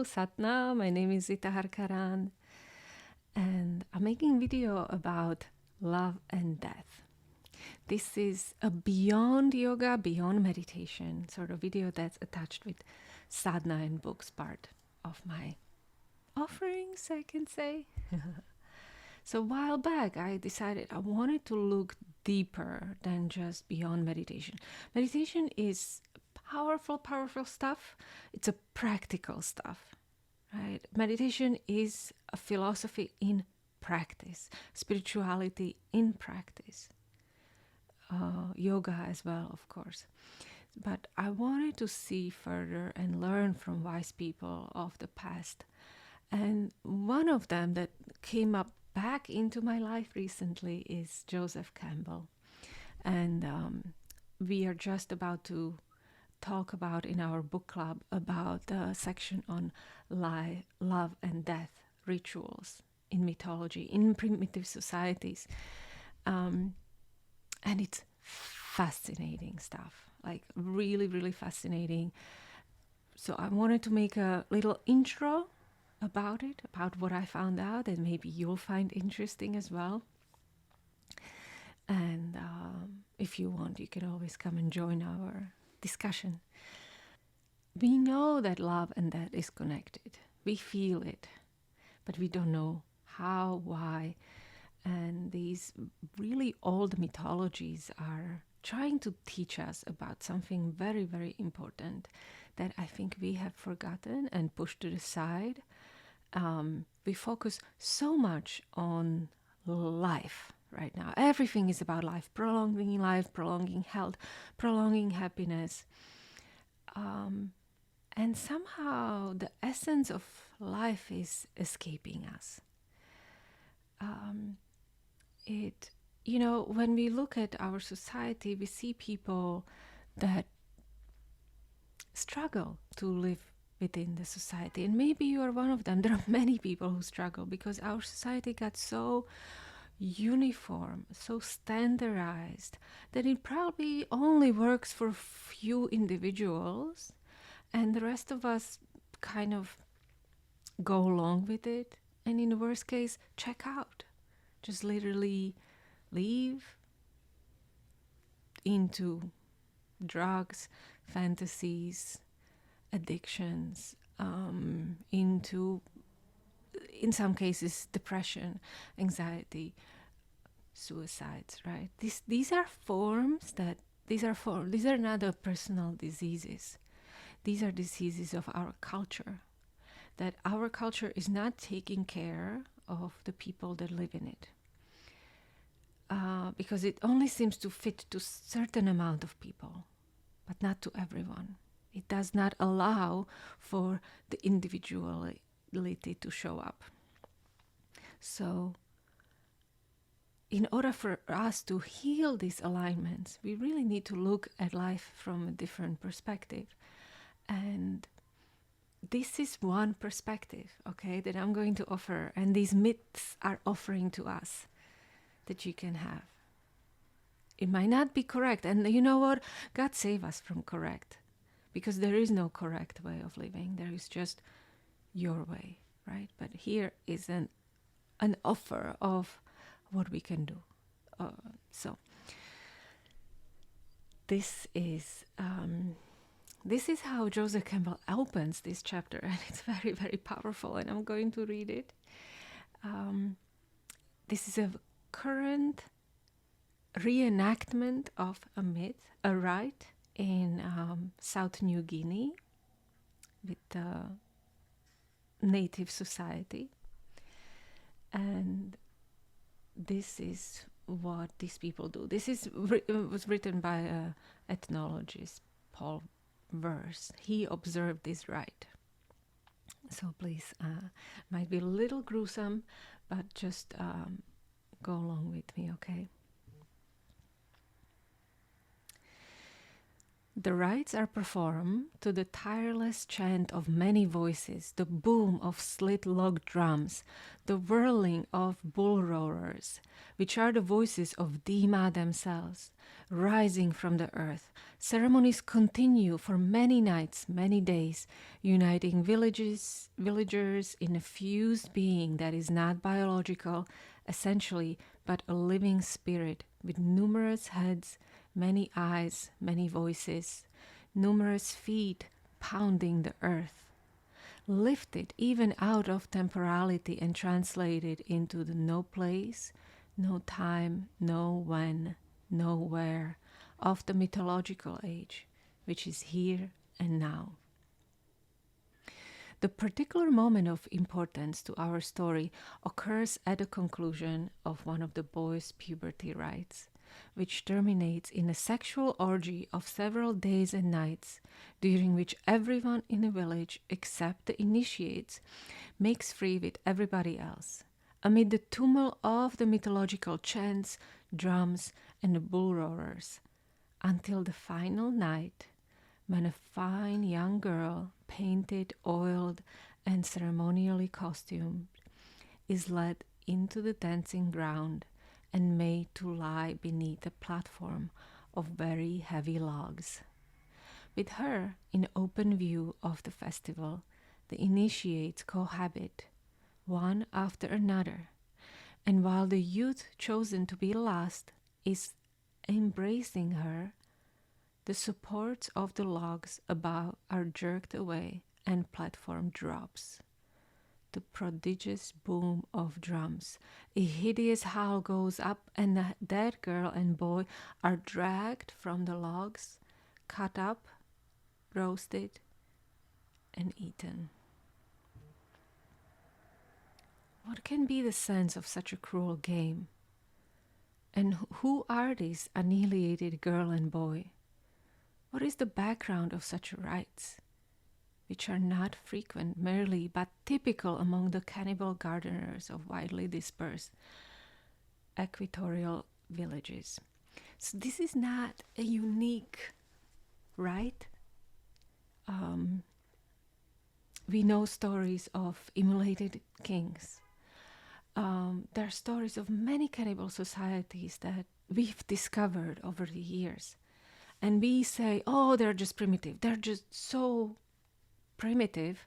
Hello Satna, my name is Zita Harkaran and I'm making a video about love and death. This is a beyond yoga, beyond meditation sort of video that's attached with sadhana and books part of my offerings, I can say. So a while back I decided I wanted to look deeper than just beyond meditation. Meditation is powerful stuff. It's a practical stuff, right? Meditation is a philosophy in practice, spirituality in practice, yoga as well, of course. But I wanted to see further and learn from wise people of the past. And one of them that came up back into my life recently is Joseph Campbell. And we are just about to talk about in our book club about the section on love and death rituals in mythology, in primitive societies. And it's fascinating stuff, like really fascinating. So I wanted to make a little intro about it, about what I found out, and maybe you'll find interesting as well. And if you want, you can always come and join our discussion. We know that love and death is connected. We feel it, but we don't know how, why. And these really old mythologies are trying to teach us about something very important that I think we have forgotten and pushed to the side. We focus so much on life right now. Everything is about life, prolonging health, prolonging happiness. And somehow the essence of life is escaping us. When we look at our society, we see people that struggle to live within the society. And maybe you are one of them. There are many people who struggle because our society got so uniform, so standardized, that it probably only works for few individuals, and the rest of us kind of go along with it, and in the worst case, check out. Just literally leave into drugs, fantasies, addictions, into, in some cases, depression, anxiety, suicides, right? These are forms that, these are not the personal diseases. These are diseases of our culture, that our culture is not taking care of the people that live in it. Because it only seems to fit to a certain amount of people, but not to everyone. It does not allow for the individuality to show up. So, in order for us to heal these alignments, we really need to look at life from a different perspective. And this is one perspective, okay, that I'm going to offer. And these myths are offering to us that you can have. It might not be correct. And you know what? God save us from correct. Because there is no correct way of living. There is just your way, right? But here is an offer of what we can do. So this is how Joseph Campbell opens this chapter, and it's very powerful, and I'm going to read it. This is a current reenactment of a myth, a rite in South New Guinea with the native society. And this is what these people do. This was written by an ethnologist, Paul Verse. He observed this rite. So please, might be a little gruesome, but just go along with me, okay? The rites are performed to the tireless chant of many voices, the boom of slit log drums, the whirling of bull roarers, which are the voices of Dima themselves, rising from the earth. Ceremonies continue for many nights, many days, uniting villagers in a fused being that is not biological, essentially, but a living spirit with numerous heads, many eyes, many voices, numerous feet pounding the earth, lifted even out of temporality and translated into the no place, no time, no when, no where of the mythological age, which is here and now. The particular moment of importance to our story occurs at the conclusion of one of the boys' puberty rites, which terminates in a sexual orgy of several days and nights, during which everyone in the village, except the initiates, makes free with everybody else, amid the tumult of the mythological chants, drums, and the bull roarers, until the final night, when a fine young girl, painted, oiled, and ceremonially costumed, is led into the dancing ground and made to lie beneath a platform of very heavy logs. With her in open view of the festival, the initiates cohabit, one after another, and while the youth chosen to be last is embracing her, the supports of the logs above are jerked away and platform drops. The prodigious boom of drums. A hideous howl goes up, and the dead girl and boy are dragged from the logs, cut up, roasted, and eaten. What can be the sense of such a cruel game? And who are these annihilated girl and boy? What is the background of such rites, which are not frequent merely, but typical among the cannibal gardeners of widely dispersed equatorial villages? So this is not a unique rite. We know stories of immolated kings. There are stories of many cannibal societies that we've discovered over the years. And we say, oh, they're just primitive. They're just so primitive.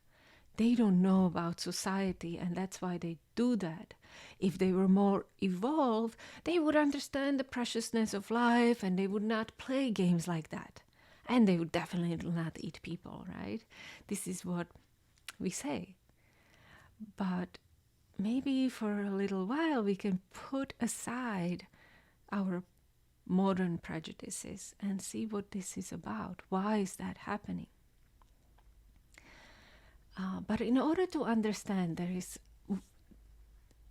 They don't know about society, and that's why they do that. If they were more evolved, they would understand the preciousness of life, and they would not play games like that. And they would definitely not eat people, right? This is what we say. But maybe for a little while we can put aside our modern prejudices and see what this is about. Why is that happening? But in order to understand,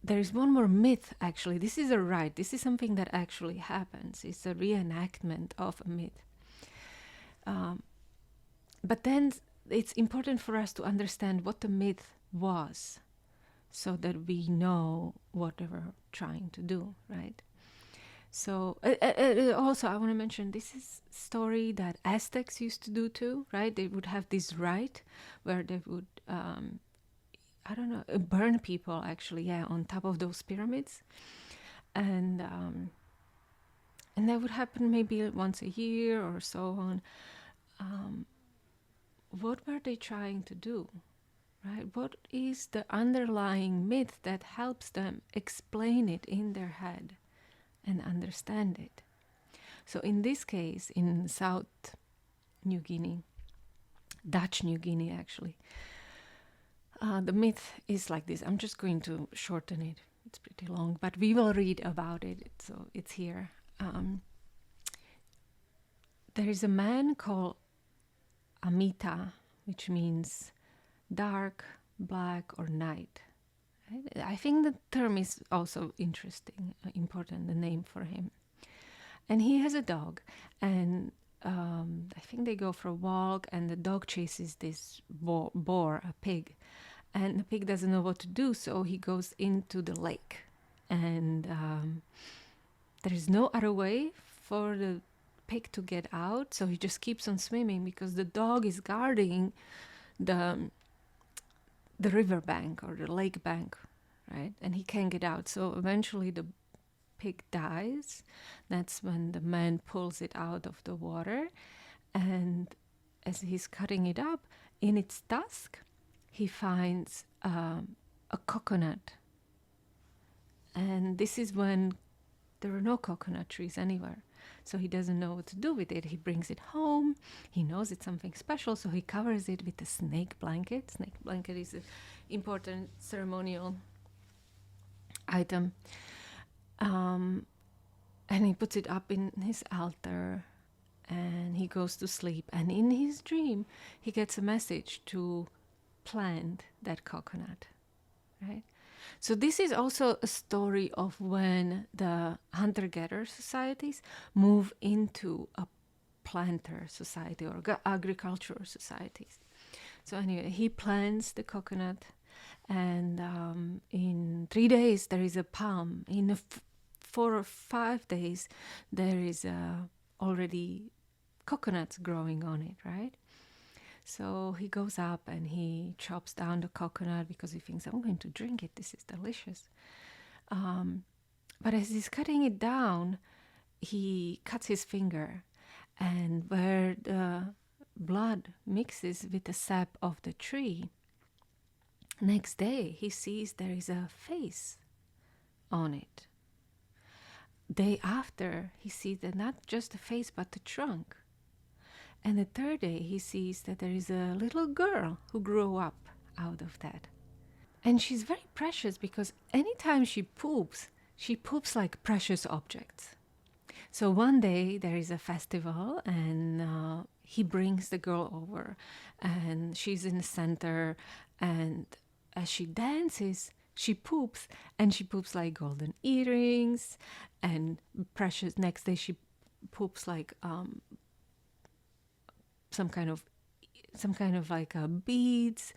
there is one more myth, actually. This is a rite. This is something that actually happens. It's a reenactment of a myth. But then it's important for us to understand what the myth was, so that we know what they were trying to do, right? So also I want to mention, this is a story that Aztecs used to do too, right? They would have this rite where they would, burn people actually, on top of those pyramids. And that would happen maybe once a year or so on. What were they trying to do, right? What is the underlying myth that helps them explain it in their head and understand it? So in this case, in South New Guinea, Dutch New Guinea actually, the myth is like this. I'm just going to shorten it. It's pretty long, but we will read about it. So it's here. There is a man called Amita, which means dark, black, or night. Right? I think the term is also interesting, important, the name for him. And he has a dog, and I think they go for a walk, and the dog chases this boar, a pig, and the pig doesn't know what to do, so he goes into the lake, and there is no other way for the pig to get out, so he just keeps on swimming because the dog is guarding the riverbank or the lake bank, right? And he can't get out. So eventually the pig dies. That's when the man pulls it out of the water, and as he's cutting it up, in its tusk, he finds a coconut. And this is when there are no coconut trees anywhere. So he doesn't know what to do with it. He brings it home. He knows it's something special, so he covers it with a snake blanket. Snake blanket is an important ceremonial item. And he puts it up in his altar, and he goes to sleep. And in his dream, he gets a message to plant that coconut, right? So this is also a story of when the hunter-gatherer societies move into a planter society or agricultural societies. So anyway, he plants the coconut, and in 3 days there is a palm. In 4 or 5 days there is already coconuts growing on it, right? So he goes up and he chops down the coconut because he thinks, I'm going to drink it. This is delicious. But as he's cutting it down, he cuts his finger. And where the blood mixes with the sap of the tree, next day he sees there is a face on it. Day after, he sees that not just the face, but the trunk. And the third day, he sees that there is a little girl who grew up out of that. And she's very precious because anytime she poops like precious objects. So one day there is a festival, and he brings the girl over, and she's in the center. And as she dances, she poops, and she poops like golden earrings and precious. Next day she poops like some kind of like beads,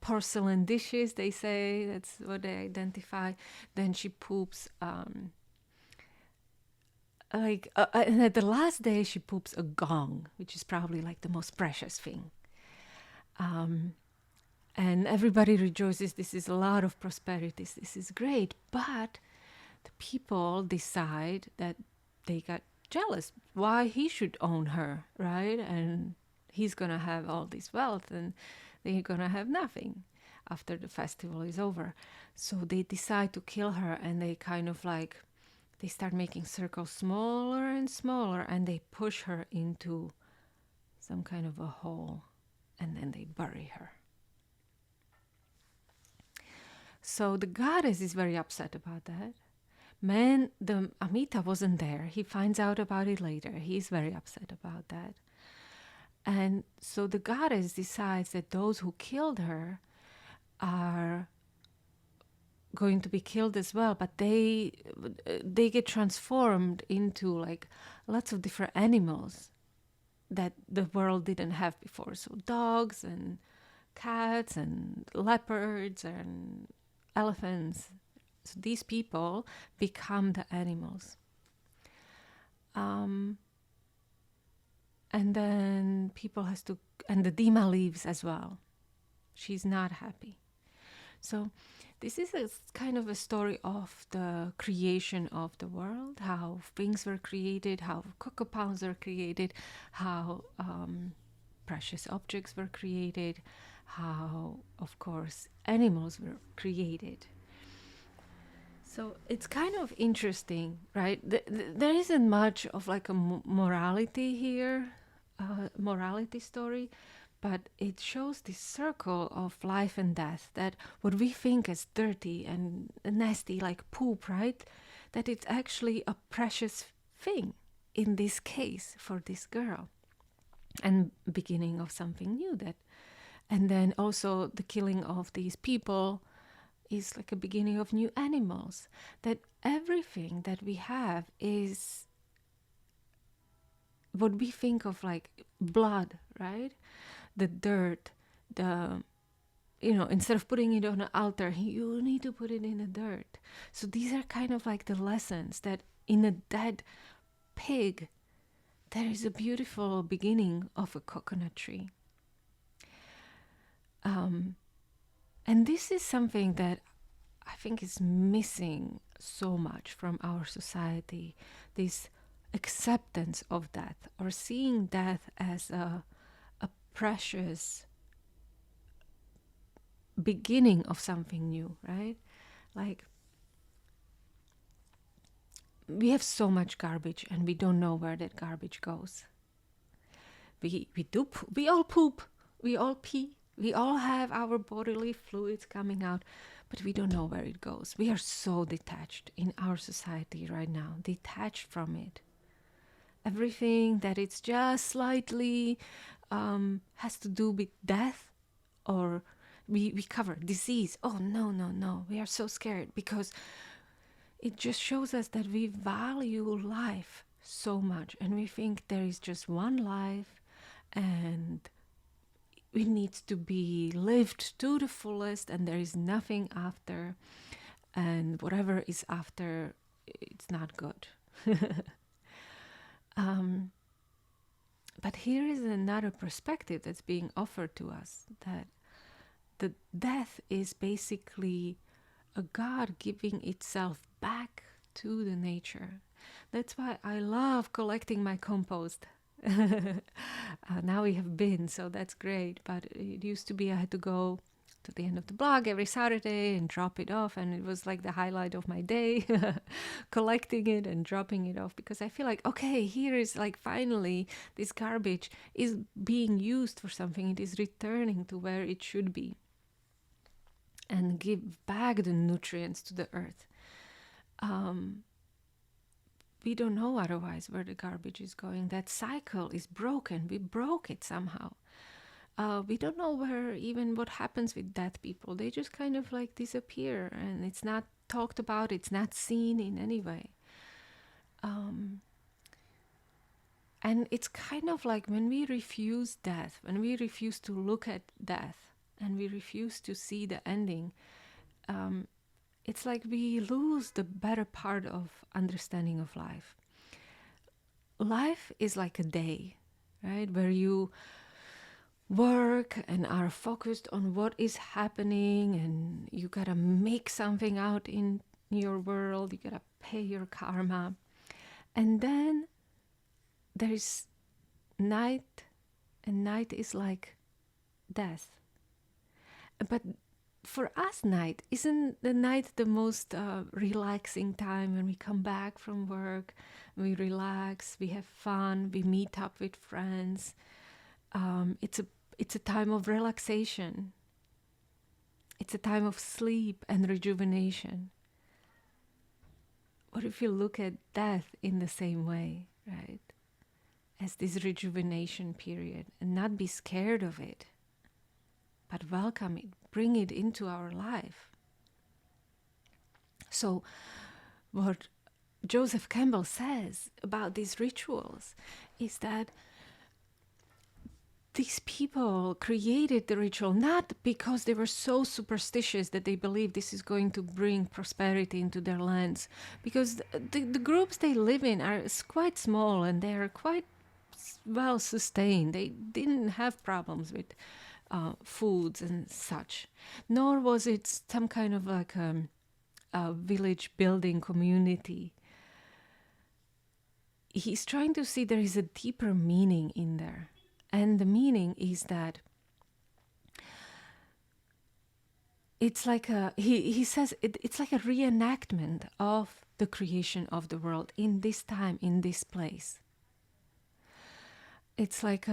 porcelain dishes, they say. That's what they identify. Then she poops and at the last day she poops a gong, which is probably like the most precious thing. And everybody rejoices. This is a lot of prosperity. This is great. But the people decide that they got jealous. Why he should own her, right? And he's gonna have all this wealth, and they're gonna have nothing after the festival is over. So they decide to kill her, and they kind of like, they start making circles smaller and smaller, and they push her into some kind of a hole, and then they bury her. So the goddess is very upset about that. Man, the Amita wasn't there. He finds out about it later. He's very upset about that. And so the goddess decides that those who killed her are going to be killed as well, but they get transformed into like lots of different animals that the world didn't have before. So dogs and cats and leopards and elephants. So these people become the animals. And then and the Dima leaves as well. She's not happy. So this is a kind of a story of the creation of the world, how things were created, how cocoa pounds were created, how precious objects were created, how, of course, animals were created. So it's kind of interesting, right? There isn't much of like a morality here, morality story, but it shows this circle of life and death, that what we think is dirty and nasty, like poop, right? That it's actually a precious thing in this case for this girl, and beginning of something new. And then also the killing of these people is like a beginning of new animals. That everything that we have is what we think of like blood, right? The dirt, instead of putting it on an altar, you need to put it in the dirt. So these are kind of like the lessons that in a dead pig, there is a beautiful beginning of a coconut tree. And this is something that I think is missing so much from our society, this acceptance of death, or seeing death as a precious beginning of something new, right? Like, we have so much garbage and we don't know where that garbage goes. We all poop, we all pee, we all have our bodily fluids coming out, but we don't know where it goes. We are so detached in our society right now, detached from it. Everything that it's just slightly has to do with death, or we cover disease. Oh, no, no, no. We are so scared because it just shows us that we value life so much and we think there is just one life and it needs to be lived to the fullest and there is nothing after, and whatever is after, it's not good. But here is another perspective that's being offered to us, that the death is basically a God giving itself back to the nature. That's why I love collecting my compost. Now we have bins, so that's great. But it used to be I had to go to the end of the block every Saturday and drop it off, and it was like the highlight of my day, collecting it and dropping it off, because I feel like, okay, here is like finally this garbage is being used for something. It is returning to where it should be and give back the nutrients to the earth. We don't know otherwise where the garbage is going. That cycle is broken. We broke it somehow. We don't know where, even what happens with dead people. They just kind of like disappear and it's not talked about, it's not seen in any way. And it's kind of like when we refuse death, when we refuse to look at death and we refuse to see the ending, it's like we lose the better part of understanding of life. Life is like a day, right? Where you work and are focused on what is happening and you gotta make something out in your world, you gotta pay your karma. And then there is night, and night is like death. But for us, night isn't the night the most relaxing time when we come back from work, we relax, we have fun, we meet up with friends. It's a time of relaxation. It's a time of sleep and rejuvenation. What if you look at death in the same way, right? As this rejuvenation period, and not be scared of it, but welcome it, bring it into our life. So what Joseph Campbell says about these rituals is that these people created the ritual not because they were so superstitious that they believe this is going to bring prosperity into their lands, because the groups they live in are quite small and they are quite well sustained. They didn't have problems with foods and such, nor was it some kind of like a village building community. He's trying to see there is a deeper meaning in there. And the meaning is that it's like he says it's like a reenactment of the creation of the world in this time, in this place. It's like,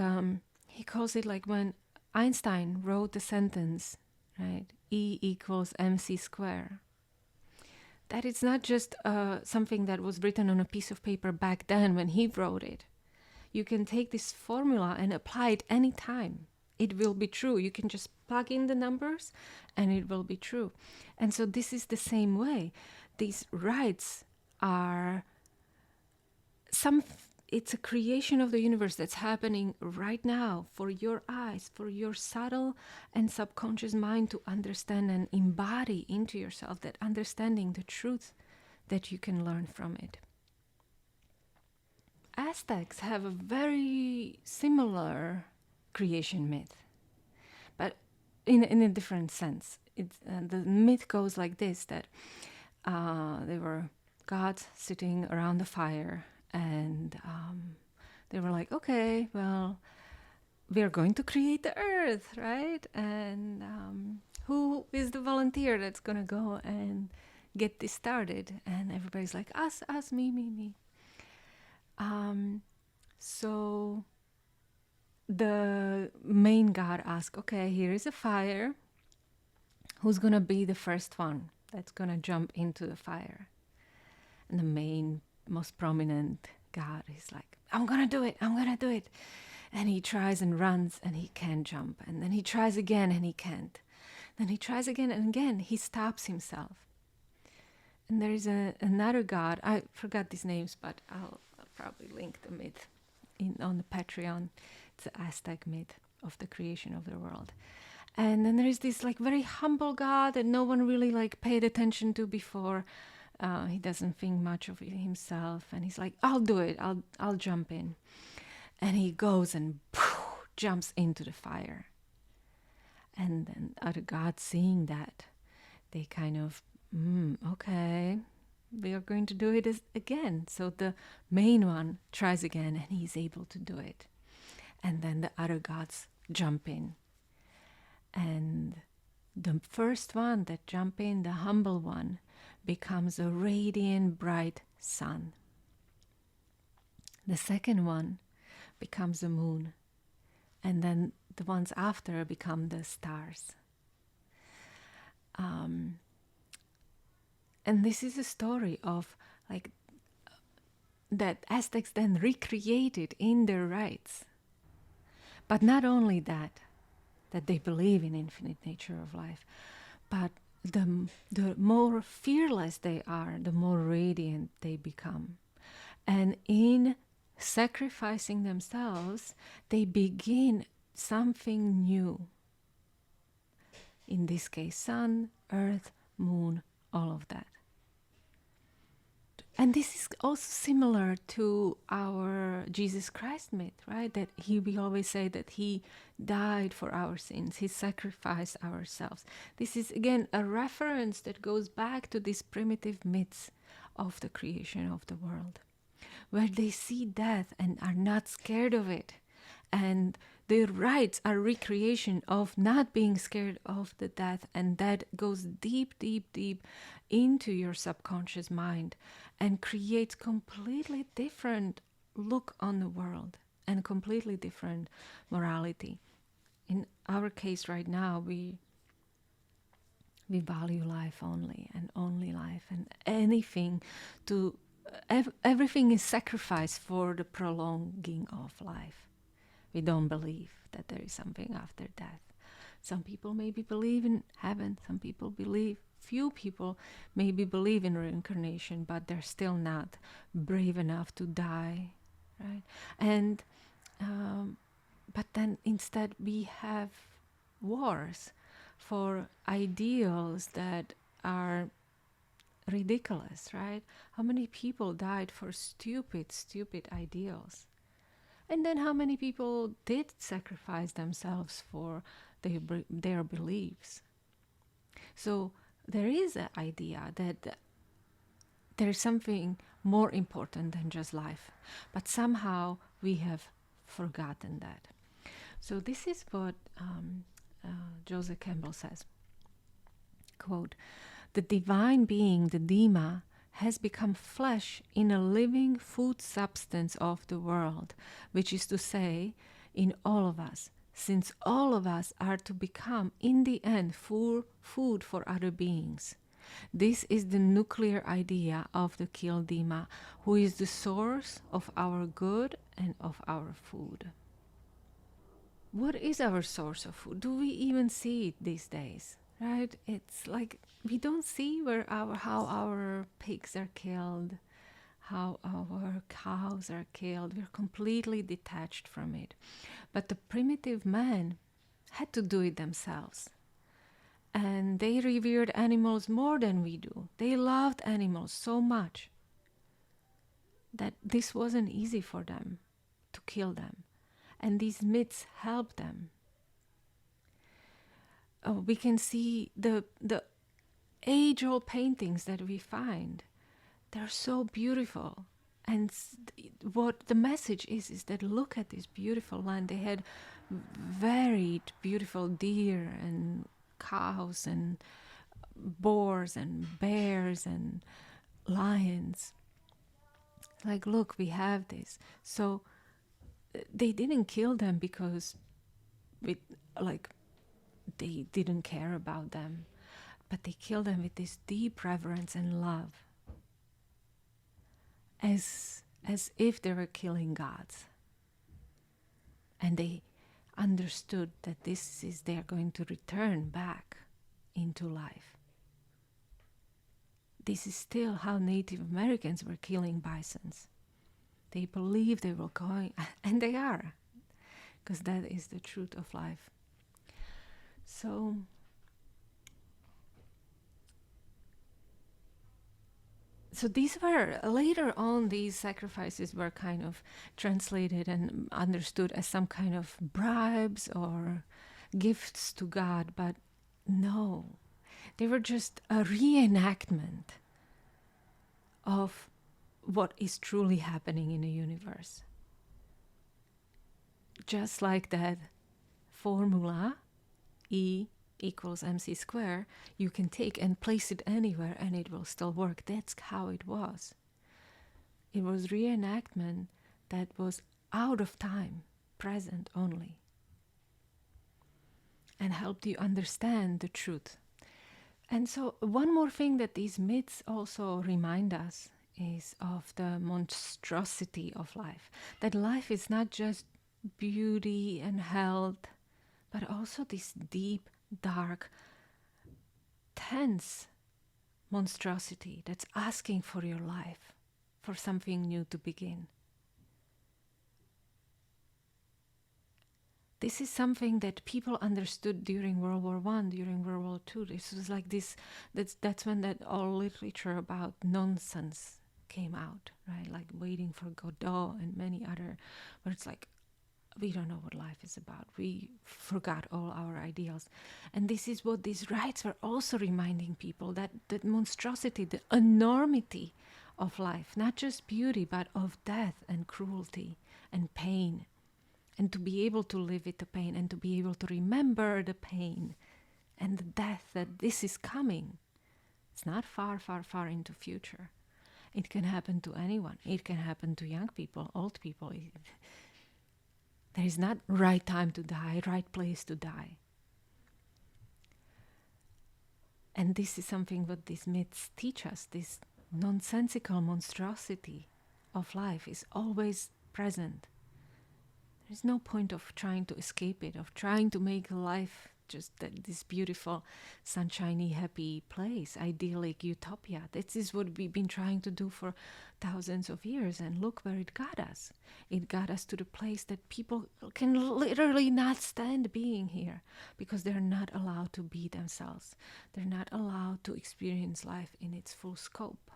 he calls it like when Einstein wrote the sentence, right? E equals mc square. That it's not just something that was written on a piece of paper back then when he wrote it. You can take this formula and apply it anytime. It will be true. You can just plug in the numbers and it will be true. And so this is the same way. These rites are it's a creation of the universe that's happening right now for your eyes, for your subtle and subconscious mind to understand and embody into yourself, that understanding the truth that you can learn from it. Aztecs have a very similar creation myth, but in a different sense. The myth goes like this, that there were gods sitting around the fire, and they were like, okay, well, we are going to create the earth, right? And who is the volunteer that's going to go and get this started? And everybody's like, us, me. So the main god asked, okay, here is a fire. Who's going to be the first one that's going to jump into the fire? And the main, most prominent god is like, I'm going to do it. And he tries and runs and he can't jump. And then he tries again and he can't. Then he tries again and again. He stops himself. And there is another god. I forgot these names, but I'll probably link the myth on the Patreon. It's the Aztec myth of the creation of the world. And then there is this like very humble god that no one really like paid attention to before. He doesn't think much of himself, and he's like, I'll do it. I'll jump in. And he goes and jumps into the fire. And then other gods seeing that, they kind of, okay, we are going to do it again. So the main one tries again and he's able to do it. And then the other gods jump in. And the first one that jump in, the humble one, becomes a radiant, bright sun. The second one becomes a moon. And then the ones after become the stars. And this is a story of like that Aztecs then recreated in their rites. But not only that they believe in infinite nature of life, but the more fearless they are, the more radiant they become. And in sacrificing themselves, they begin something new. In this case, sun, earth, moon, all of that. And this is also similar to our Jesus Christ myth, right? That we always say that he died for our sins. He sacrificed ourselves. This is, again, a reference that goes back to these primitive myths of the creation of the world, where they see death and are not scared of it. And their rites are recreation of not being scared of the death. And that goes deep, deep, deep into your subconscious mind and creates completely different look on the world and completely different morality. In our case right now, we value life only and only life, and anything to everything is sacrificed for the prolonging of life. We don't believe that there is something after death. Some people maybe believe in heaven. Some people believe, few people maybe believe in reincarnation, but they're still not brave enough to die, right? And but then instead we have wars for ideals that are ridiculous, right? How many people died for stupid ideals? And then how many people did sacrifice themselves for their beliefs? So there is an idea that there's something more important than just life. But somehow we have forgotten that. So this is what Joseph Campbell says. Quote, "The divine being, the Dima, has become flesh in a living food substance of the world, which is to say, in all of us, since all of us are to become, in the end, food for other beings. This is the nuclear idea of the Kildima, who is the source of our good and of our food." What is our source of food? Do we even see it these days? Right? It's like we don't see how our pigs are killed, how our cows are killed. We're completely detached from it. But the primitive man had to do it themselves. And they revered animals more than we do. They loved animals so much. that this wasn't easy for them to kill them. And these myths help them. We can see the age-old paintings that we find. They're so beautiful. And what the message is that look at this beautiful land. They had varied beautiful deer and cows and boars and bears and lions. Like, look, we have this. So they didn't kill them because they didn't care about them, but they killed them with this deep reverence and love, as if they were killing gods. And they understood that this is they're going to return back into life. This is still how Native Americans were killing bisons. They believed they were going, and they are, because that is the truth of life. So these were, later on, these sacrifices were kind of translated and understood as some kind of bribes or gifts to God, but no, they were just a reenactment of what is truly happening in the universe. Just like that formula, E equals mc squared, you can take and place it anywhere and it will still work. That's how it was. It was reenactment that was out of time, present only, and helped you understand the truth. And so one more thing that these myths also remind us is of the monstrosity of life. That life is not just beauty and health, but also this deep, dark, tense monstrosity that's asking for your life, for something new to begin. This is something that people understood during World War I, during World War II. This was like this, that's when that all literature about nonsense came out, right? Like Waiting for Godot and many other, where it's like, we don't know what life is about. We forgot all our ideals. And this is what these rites were also reminding people, that monstrosity, the enormity of life, not just beauty, but of death and cruelty and pain. And to be able to live with the pain and to be able to remember the pain and the death, that this is coming. It's not far, far, far into future. It can happen to anyone. It can happen to young people, old people. There is not right time to die, right place to die. And this is something that these myths teach us. This nonsensical monstrosity of life is always present. There's no point of trying to escape it, of trying to make life just this beautiful, sunshiny, happy place, idyllic utopia. This is what we've been trying to do for thousands of years, and look where it got us. It got us to the place that people can literally not stand being here because they're not allowed to be themselves. They're not allowed to experience life in its full scope.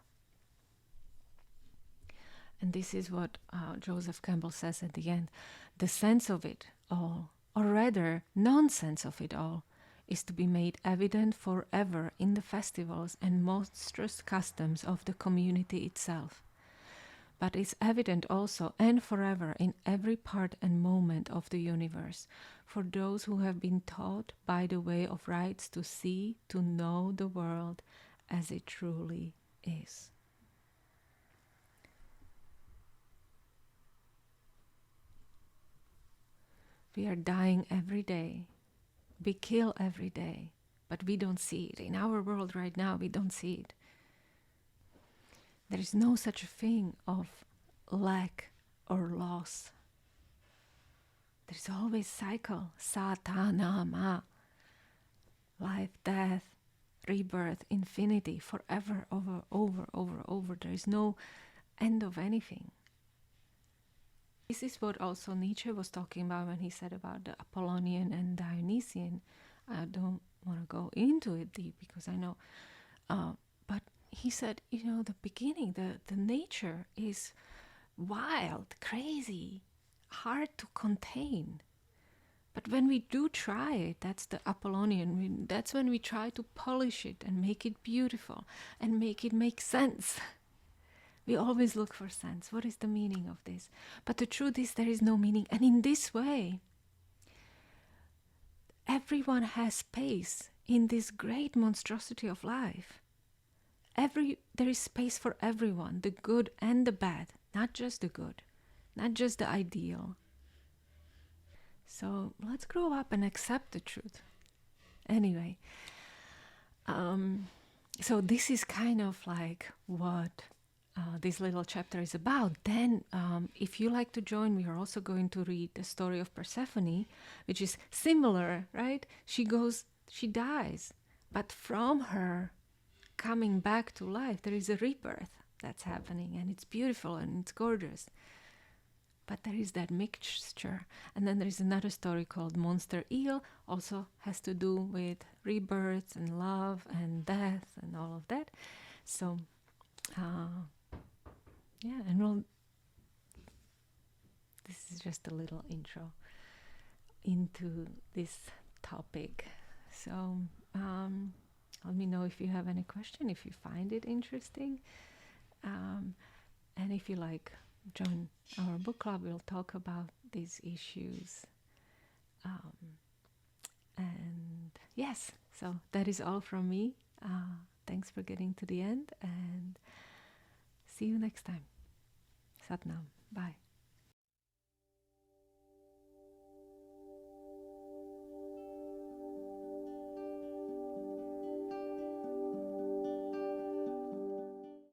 And this is what Joseph Campbell says at the end. The sense of it all, or rather nonsense of it all, is to be made evident forever in the festivals and monstrous customs of the community itself. But it's evident also and forever in every part and moment of the universe, for those who have been taught by the way of rites to see, to know the world as it truly is. We are dying every day. We kill every day, but we don't see it. In our world right now, we don't see it. There is no such a thing of lack or loss. There's always cycle, satanama, life, death, rebirth, infinity, forever, over. There is no end of anything. This is what also Nietzsche was talking about when he said about the Apollonian and Dionysian. I don't want to go into it deep because I know, but he said, the beginning, the nature is wild, crazy, hard to contain. But when we do try it, that's the Apollonian, that's when we try to polish it and make it beautiful and make it make sense. We always look for sense. What is the meaning of this? But the truth is there is no meaning. And in this way, everyone has space in this great monstrosity of life. There is space for everyone, the good and the bad, not just the good, not just the ideal. So let's grow up and accept the truth. Anyway, so this is kind of like what this little chapter is about. Then, if you like to join, we are also going to read the story of Persephone, which is similar, right? She dies, but from her coming back to life, there is a rebirth that's happening, and it's beautiful and it's gorgeous. But there is that mixture. And then there is another story called Monster Eel, also has to do with rebirths and love and death and all of that. So, yeah, and this is just a little intro into this topic. So, let me know if you have any question, if you find it interesting. And if you like, join our book club. We'll talk about these issues. And yes, so that is all from me. Thanks for getting to the end, and see you next time. Sat Nam. Bye.